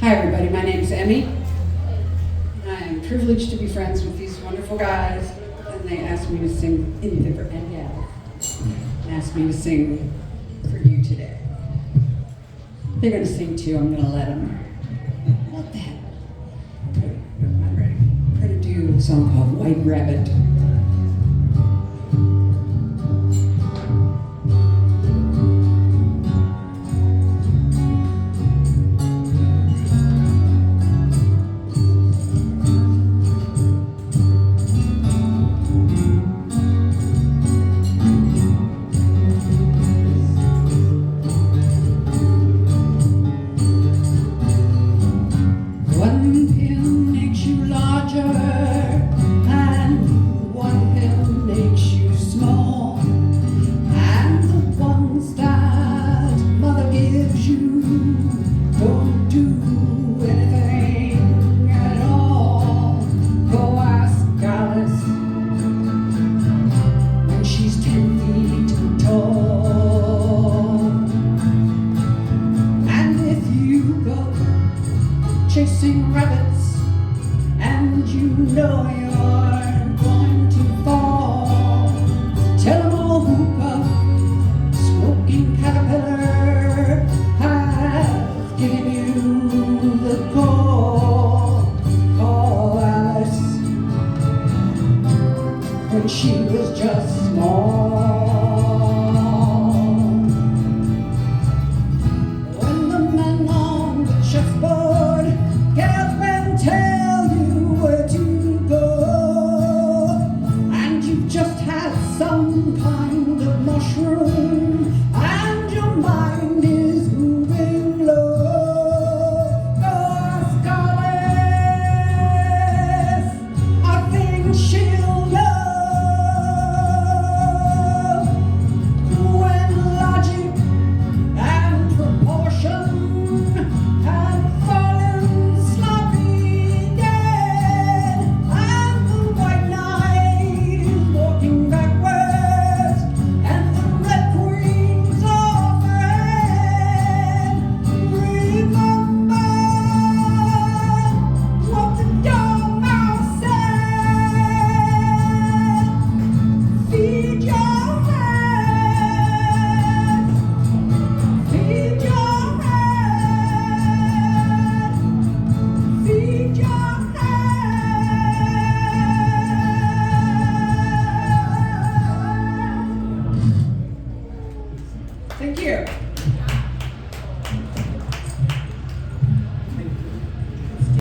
Hi everybody, my name's Emmy. And I am privileged to be friends with these wonderful guys. And they asked me to sing and asked me to sing for you today. They're gonna sing too, I'm gonna let them. What the hell? I'm ready. I'm gonna do a song called White Rabbit. One pin makes you larger, and one pin makes you small. And the ones that mother gives you don't do anything at all. Go ask Alice when she's 10 feet tall. And if you go chasing rabbits and you know you're